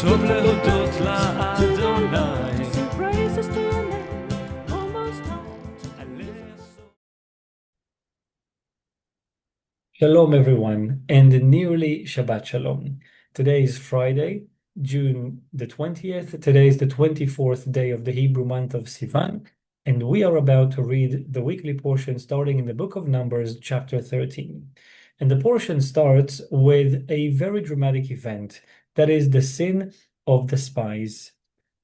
טוב להודות לאדוני. Praises to your name, almost high. Shalom, everyone, and nearly Shabbat Shalom. Today is Friday, June the 20th. Today is the 24th day of the Hebrew month of Sivan, and we are about to read the weekly portion starting in the book of Numbers, chapter 13. And the portion starts with a very dramatic event, that is the sin of the spies.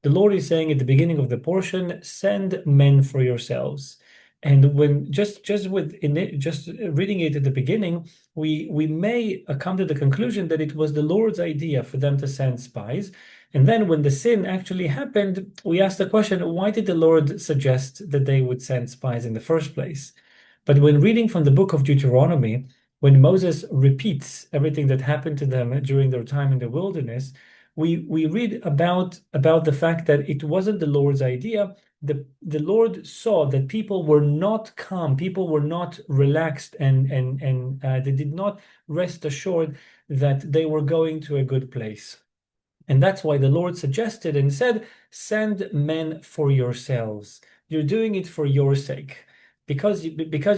The Lord is saying at the beginning of the portion, send men for yourselves. And when just reading it at the beginning, we may come to the conclusion that it was the Lord's idea for them to send spies. And then when the sin actually happened, we ask the question, why did the Lord suggest that they would send spies in the first place? But when reading from the book of Deuteronomy, when Moses repeats everything that happened to them during their time in the wilderness, we read about the fact that it wasn't the Lord's idea. The Lord saw that people were not calm, people were not relaxed, and they did not rest assured that they were going to a good place. And that's why the Lord suggested and said, send men for yourselves. You're doing it for your sake. Because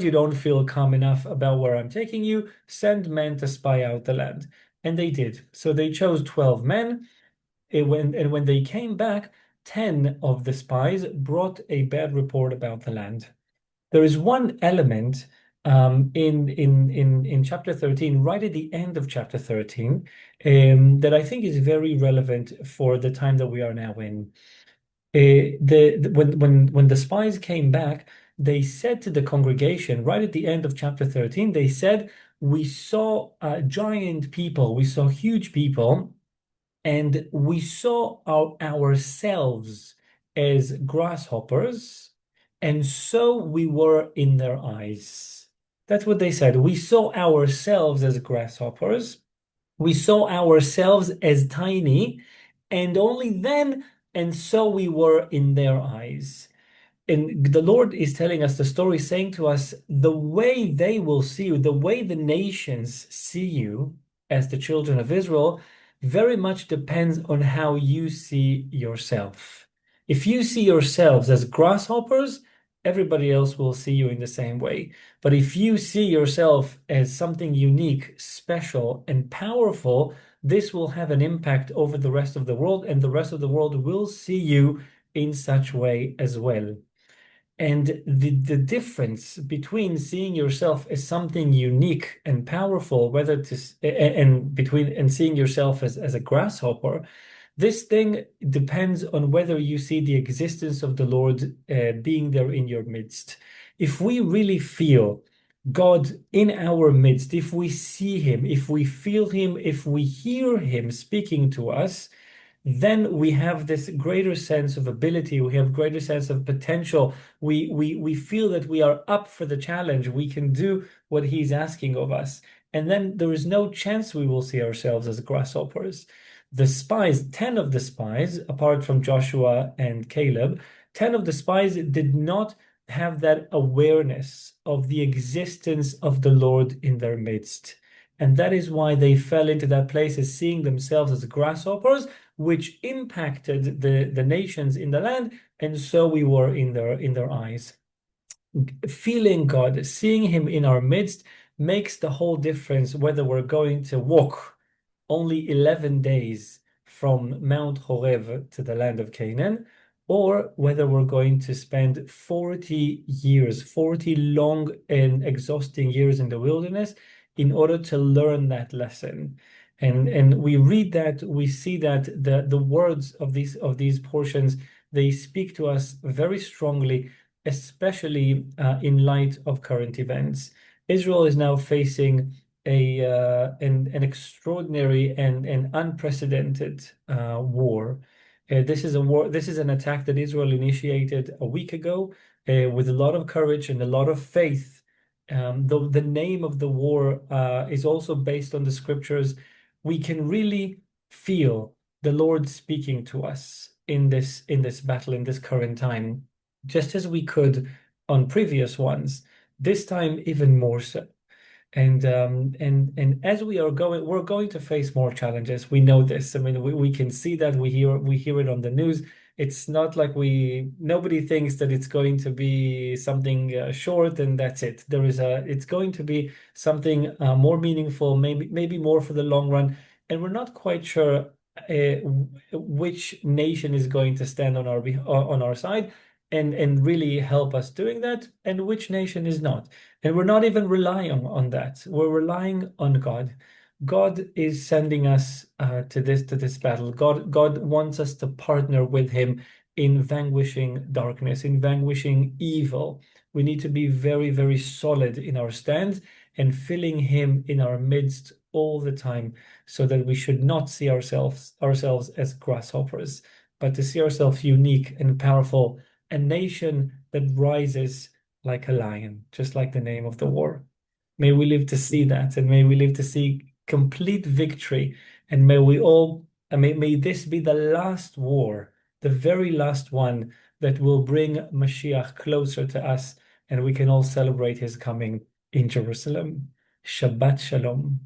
you don't feel calm enough about where I'm taking you, send men to spy out the land. And they did. So they chose 12 men. And when they came back, 10 of the spies brought a bad report about the land. There is one element in chapter 13, right at the end of chapter 13, that I think is very relevant for the time that we are now in. When the spies came back, they said to the congregation, right at the end of chapter 13, they said, we saw giant people, we saw huge people, and we saw ourselves as grasshoppers, and so we were in their eyes. That's what they said. We saw ourselves as grasshoppers. We saw ourselves as tiny, and only then, and so we were in their eyes. And the Lord is telling us the story, saying to us, the way they will see you, the way the nations see you as the children of Israel, very much depends on how you see yourself. If you see yourselves as grasshoppers, everybody else will see you in the same way. But if you see yourself as something unique, special, and powerful, this will have an impact over the rest of the world, and the rest of the world will see you in such way as well. And the difference between seeing yourself as something unique and powerful, and seeing yourself as a grasshopper, this thing depends on whether you see the existence of the Lord being there in your midst. If we really feel God in our midst, if we see him, if we feel him, if we hear him speaking to us, then we have this greater sense of ability, we have greater sense of potential. We feel that we are up for the challenge, we can do what he's asking of us. And then there is no chance we will see ourselves as grasshoppers. The spies, 10 of the spies, apart from Joshua and Caleb, 10 of the spies did not have that awareness of the existence of the Lord in their midst. And that is why they fell into that place as seeing themselves as grasshoppers, which impacted the nations in the land, and so we were in their eyes. Feeling God, seeing him in our midst, makes the whole difference whether we're going to walk only 11 days from Mount Horeb to the land of Canaan, or whether we're going to spend 40 years, 40 long and exhausting years in the wilderness in order to learn that lesson. And we read that, we see that the words of these portions, they speak to us very strongly, especially in light of current events. Israel is now facing an extraordinary and unprecedented war. This is a war. This is an attack that Israel initiated a week ago with a lot of courage and a lot of faith. Though the name of the war is also based on the scriptures, we can really feel the Lord speaking to us in this battle, in this current time, just as we could on previous ones, this time even more so. And as we're going to face more challenges. We know this. I mean, we can see that, we hear it on the news. It's not like nobody thinks that it's going to be something short and that's it. It's going to be something more meaningful, maybe more for the long run. And we're not quite sure which nation is going to stand on our side and really help us doing that, and which nation is not. And we're not even relying on that. We're relying on God. God is sending us to this battle. God wants us to partner with Him in vanquishing darkness, in vanquishing evil. We need to be very, very solid in our stand and filling Him in our midst all the time, so that we should not see ourselves as grasshoppers, but to see ourselves unique and powerful, a nation that rises like a lion, just like the name of the war. May we live to see that, and may we live to see complete victory, and may this be the last war, the very last one that will bring Mashiach closer to us, and we can all celebrate his coming in Jerusalem. Shabbat Shalom.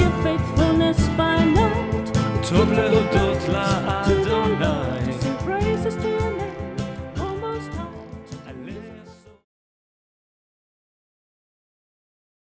your faithfulness by night. טוב להודות לאדוני. Sing praises to